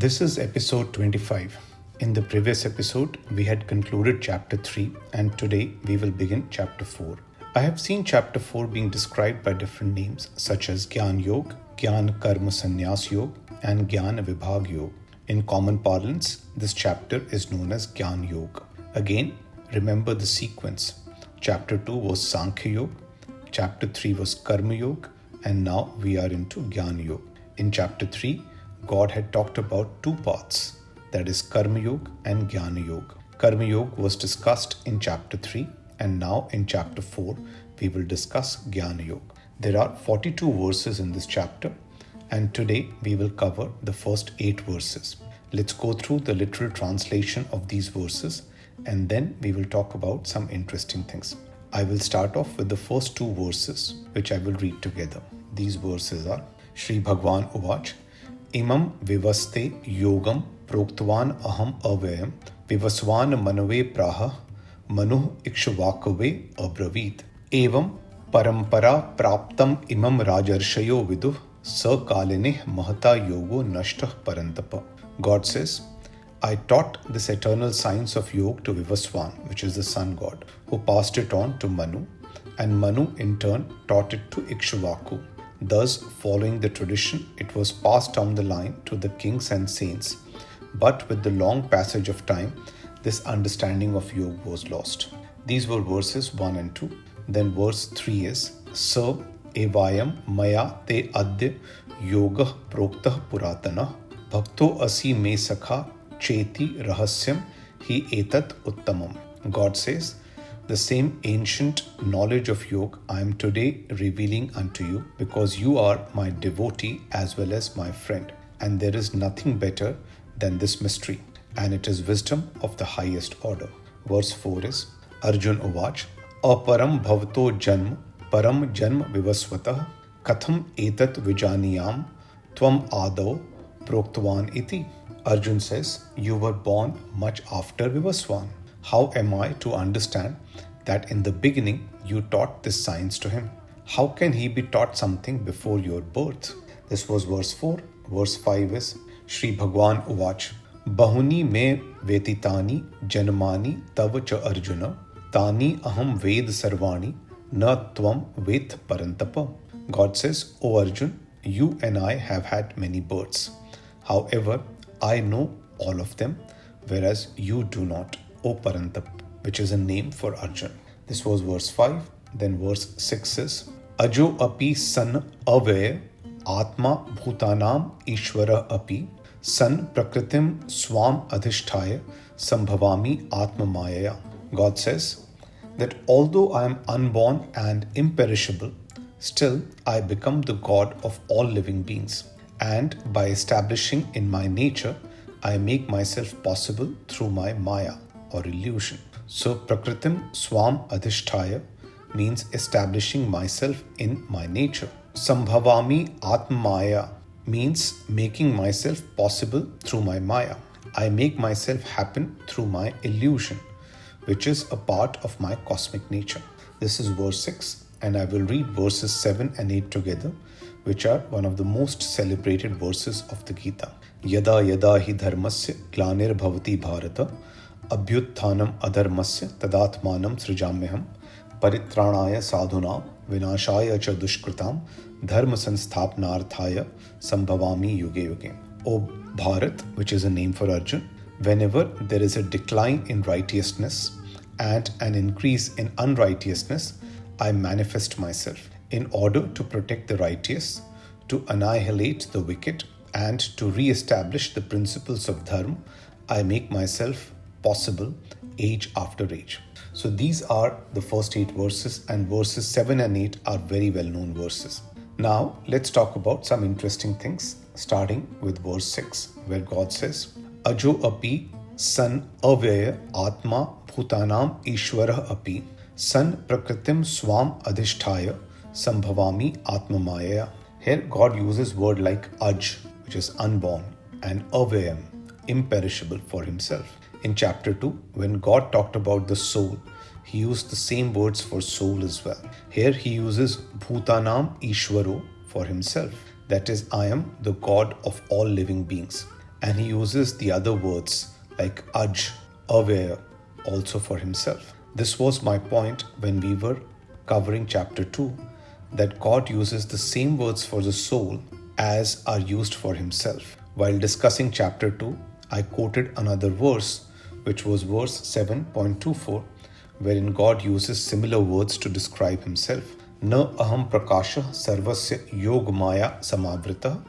This is episode 25. In the previous episode, we had concluded chapter 3 and today we will begin chapter 4. I have seen chapter 4 being described by different names such as Gyan Yog, Gyan Karma Sannyas Yog and Gyana Vibhag Yog. In common parlance, this chapter is known as Gyan Yog. Again, remember the sequence. Chapter 2 was Sankhya Yog, chapter 3 was Karma Yog, and now we are into Gyan Yog. In chapter 3, God had talked about two paths, that is Karma Yoga and Gyana Yoga. Karma Yoga was discussed in chapter 3 and now in chapter 4 we will discuss Gyana Yoga. There are 42 verses in this chapter and today we will cover the first 8 verses. Let's go through the literal translation of these verses and then we will talk about some interesting things. I will start off with the first 2 verses which I will read together. These verses are Shri Bhagwan Uvach Imam vivaste yogam proktvan aham avayam vivasvan manave praha manuh ikshvakave abravit evam parampara praptam imam rajarshayo viduh sakaline mahata yogo nashtah parantapa. God says, I taught this eternal science of yoga to Vivaswan, which is the sun god, who passed it on to Manu, and Manu in turn taught it to Ikshvaku. Thus, following the tradition, it was passed down the line to the kings and saints. But with the long passage of time, this understanding of yoga was lost. These were verses 1 and 2. Then verse 3 is Sa evayam māyā te adya yoga proktah puratana bhakto asi me sakha cheti rahasyam hi etat uttamam. God says, the same ancient knowledge of yoga I am today revealing unto you because you are my devotee as well as my friend. And there is nothing better than this mystery. And it is wisdom of the highest order. Verse 4 is Arjuna Uvach Aparam bhavato janma param janma vivasvatah katham etat vijaniyam tvam adav proktvan iti. Arjuna says, you were born much after Vivaswan. How am I to understand that in the beginning you taught this science to him? How can he be taught something before your birth? This was verse 4. Verse 5 is Shri Bhagwan Uvach Bahuni me vetitani janmani tava cha Arjuna tani aham ved sarvani na tvam ved parantapa. God says, O Arjun, you and I have had many births. However, I know all of them, whereas you do not. O Parantap, which is a name for Arjun. This was verse 5. Then verse 6 is Ajo api san avaya atma bhutanam ishvara api san prakritim swam adhisthaya sambhavami atma māyā. God says that although I am unborn and imperishable, still I become the God of all living beings. And by establishing in my nature, I make myself possible through my māyā or illusion. So Prakritim Swam Adhisthaya means establishing myself in my nature. Sambhavami Atma Māyā means making myself possible through my Māyā. I make myself happen through my illusion, which is a part of my cosmic nature. This is verse 6 and I will read verses 7 and 8 together, which are one of the most celebrated verses of the Gita. Yada yada hi dharmasya glanir bhavati bharata abhyutthanam adharmasya tadatmanam srijamyaham paritranaya sadhunam vinashaya cha dushkritam dharma sanstapnarthaya sambhavami yuge yuge. O Bharat, which is a name for Arjun, whenever there is a decline in righteousness and an increase in unrighteousness, I manifest myself in order to protect the righteous, to annihilate the wicked, and to re-establish the principles of Dharma. I make myself possible age after age. So these are the first 8 verses, and verses 7 and 8 are very well-known verses. Now let's talk about some interesting things, starting with verse 6, where God says, Ajo api san avyaya atma bhutanam ishvara api san prakritim swam adhisthaya sambhavami atma māyā. Here God uses word like aj, which is unborn, and avyayam, imperishable, for himself. In chapter 2, when God talked about the soul, he used the same words for soul as well. Here he uses bhutanam ishvaro for himself. That is, I am the God of all living beings. And he uses the other words like aj, avaya, also for himself. This was my point when we were covering chapter 2, that God uses the same words for the soul as are used for himself. While discussing chapter 2, I quoted another verse, which was verse 7.24, wherein God uses similar words to describe himself. Na aham prakasha sarvasya yog māyā samavrita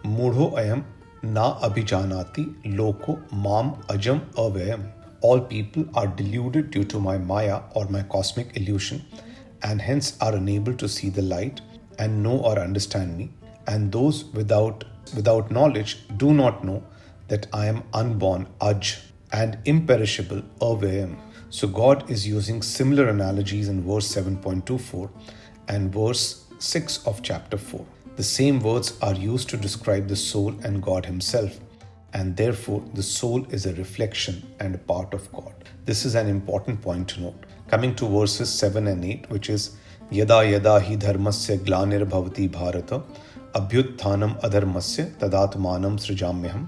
mudho ayam na abhijanati loko mam ajam avayam. All people are deluded due to my māyā or my cosmic illusion, and hence are unable to see the light and know or understand me. And those without knowledge do not know that I am unborn, aj, and imperishable, avayam. So God is using similar analogies in verse 7.24 and verse 6 of chapter 4. The same words are used to describe the soul and God himself, and therefore the soul is a reflection and a part of God. This is an important point to note. Coming to verses 7 and 8, which is Yada yada hi dharmasya glanir bhavati bharata abhyutthanam adharmasya tadatmanam srijamyaham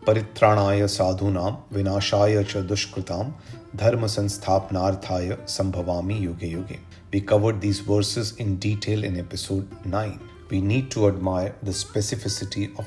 paritranaya sadhunam vinashaya cha dushkritam dharma sanstapnarthaya sambhavami yuge yuge. We covered these verses in detail in episode 9. We need to admire the specificity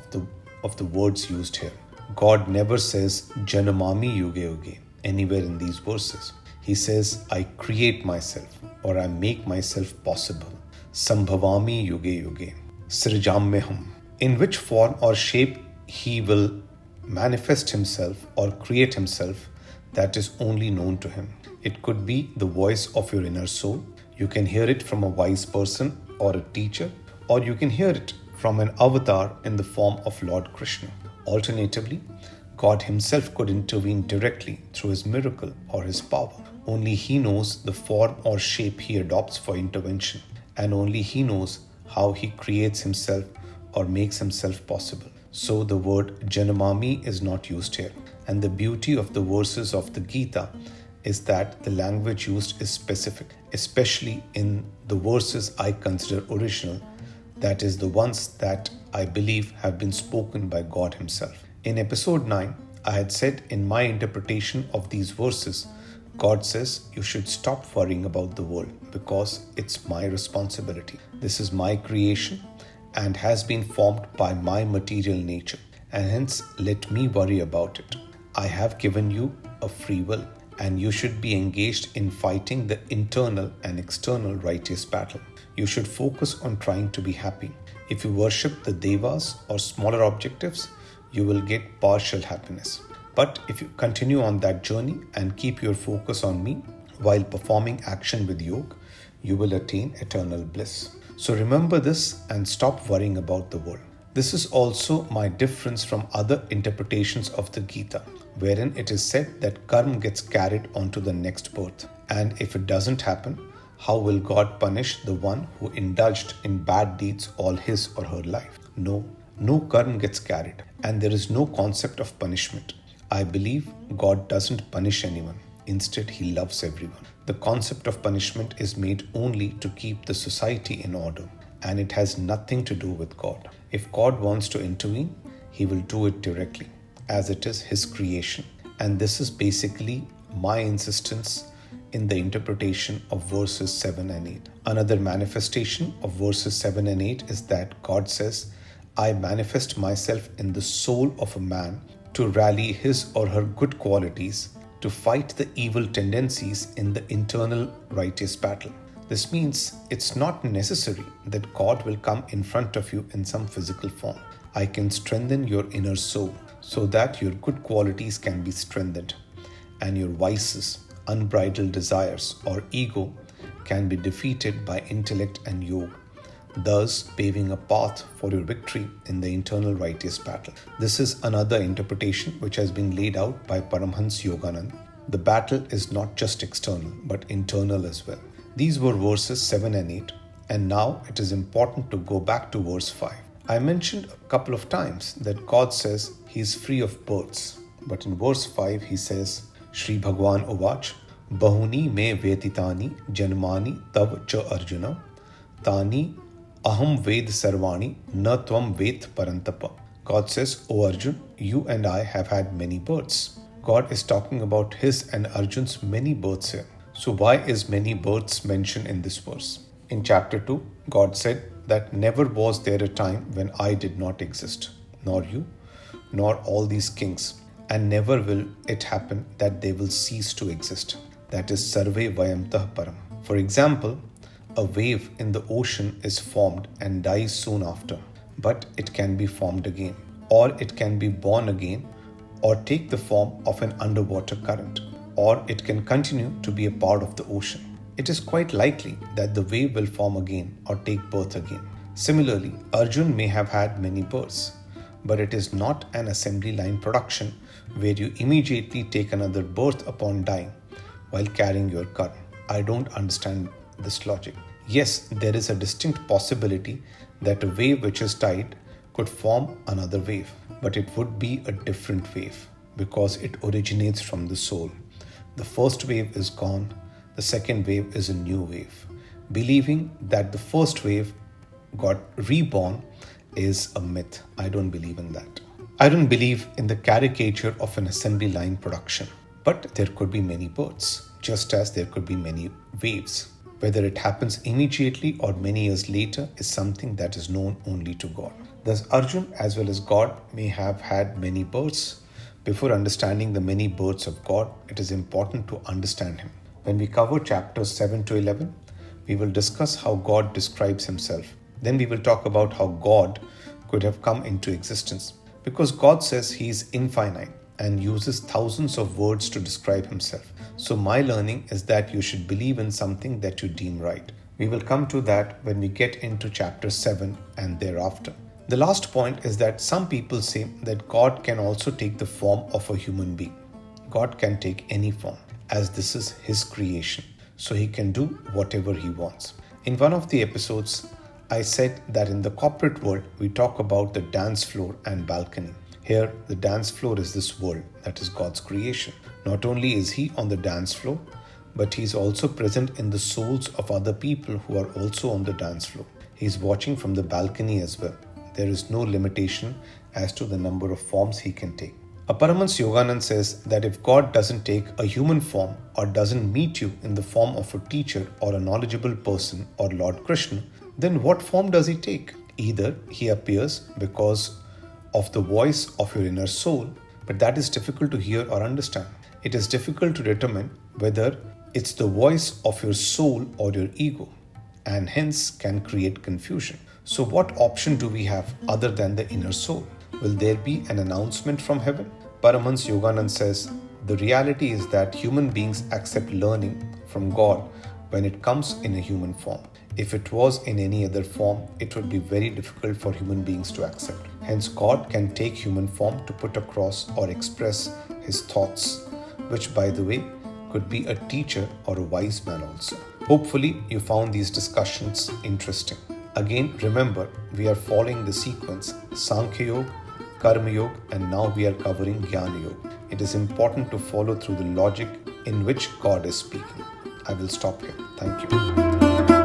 of the words used here. God never says janamami yuge yuge anywhere in these verses. He says, I create myself, or I make myself possible. Sambhavami yuge yuge. Srijamyaham. In which form or shape he will manifest himself or create himself, that is only known to him. It could be the voice of your inner soul. You can hear it from a wise person or a teacher, or you can hear it from an avatar in the form of Lord Krishna. Alternatively, God himself could intervene directly through his miracle or his power. Only he knows the form or shape he adopts for intervention, and only he knows how he creates himself or makes himself possible. So the word janamami is not used here. And the beauty of the verses of the Gita is that the language used is specific, especially in the verses I consider original, that is, the ones that I believe have been spoken by God himself. In episode 9, I had said in my interpretation of these verses, God says you should stop worrying about the world because it's my responsibility. This is my creation and has been formed by my material nature, and hence let me worry about it. I have given you a free will, and you should be engaged in fighting the internal and external righteous battle. You should focus on trying to be happy. If you worship the devas or smaller objectives, you will get partial happiness. But if you continue on that journey and keep your focus on me while performing action with yoga, you will attain eternal bliss. So remember this and stop worrying about the world. This is also my difference from other interpretations of the Gita, wherein it is said that karma gets carried on to the next birth. And if it doesn't happen, how will God punish the one who indulged in bad deeds all his or her life? No karma gets carried, and there is no concept of punishment. I believe God doesn't punish anyone. Instead, he loves everyone. The concept of punishment is made only to keep the society in order, and it has nothing to do with God. If God wants to intervene, he will do it directly, as it is his creation. And this is basically my insistence in the interpretation of verses 7 and 8. Another manifestation of verses 7 and 8 is that God says, I manifest myself in the soul of a man to rally his or her good qualities to fight the evil tendencies in the internal righteous battle. This means it's not necessary that God will come in front of you in some physical form. I can strengthen your inner soul so that your good qualities can be strengthened and your vices, unbridled desires, or ego can be defeated by intellect and yoga, thus paving a path for your victory in the internal righteous battle. This is another interpretation which has been laid out by Paramhans Yoganand. The battle is not just external but internal as well. These were verses 7 and 8, and now it is important to go back to verse 5. I mentioned a couple of times that God says he is free of births, but in verse 5 he says, Shri Bhagwan Uvach, Bahuni me vetitani janmani tav cha Arjuna, tani aham ved sarvani na tvam ved parantapa, God says, "O Arjun, you and I have had many births." God is talking about his and Arjun's many births here. So why is many births mentioned in this verse? In chapter 2, God said that never was there a time when I did not exist, nor you, nor all these kings, and never will it happen that they will cease to exist. That is sarve vayamtah param. For example, a wave in the ocean is formed and dies soon after, but it can be formed again, or it can be born again, or take the form of an underwater current, or it can continue to be a part of the ocean. It is quite likely that the wave will form again or take birth again. Similarly, Arjun may have had many births, but it is not an assembly line production where you immediately take another birth upon dying while carrying your current. I don't understand this logic. Yes, there is a distinct possibility that a wave which is tied could form another wave, but it would be a different wave because it originates from the soul. The first wave is gone, the second wave is a new wave. Believing that the first wave got reborn is a myth. I don't believe in that. I don't believe in the caricature of an assembly line production. But there could be many births, just as there could be many waves. Whether it happens immediately or many years later is something that is known only to God. Thus, Arjun as well as God may have had many births. Before understanding the many births of God, it is important to understand Him. When we cover chapters 7 to 11, we will discuss how God describes Himself. Then we will talk about how God could have come into existence. Because God says He is infinite and uses thousands of words to describe Himself. So my learning is that you should believe in something that you deem right. We will come to that when we get into chapter 7 and thereafter. The last point is that some people say that God can also take the form of a human being. God can take any form, as this is His creation, so He can do whatever He wants. In one of the episodes, I said that in the corporate world, we talk about the dance floor and balcony. Here, the dance floor is this world, that is God's creation. Not only is He on the dance floor, but He is also present in the souls of other people who are also on the dance floor. He is watching from the balcony as well. There is no limitation as to the number of forms He can take. Aparamans Yoganand says that if God doesn't take a human form or doesn't meet you in the form of a teacher or a knowledgeable person or Lord Krishna, then what form does He take? Either He appears because of the voice of your inner soul, but that is difficult to hear or understand. It is difficult to determine whether it's the voice of your soul or your ego, and hence can create confusion. So what option do we have other than the inner soul? Will there be an announcement from heaven? Paramhans Yoganand says, the reality is that human beings accept learning from God when it comes in a human form. If it was in any other form, it would be very difficult for human beings to accept. Hence, God can take human form to put across or express His thoughts, which, by the way, could be a teacher or a wise man also. Hopefully, you found these discussions interesting. Again, remember, we are following the sequence Sankhya Yoga, Karma Yoga, and now we are covering Gyana Yoga. It is important to follow through the logic in which God is speaking. I will stop here. Thank you.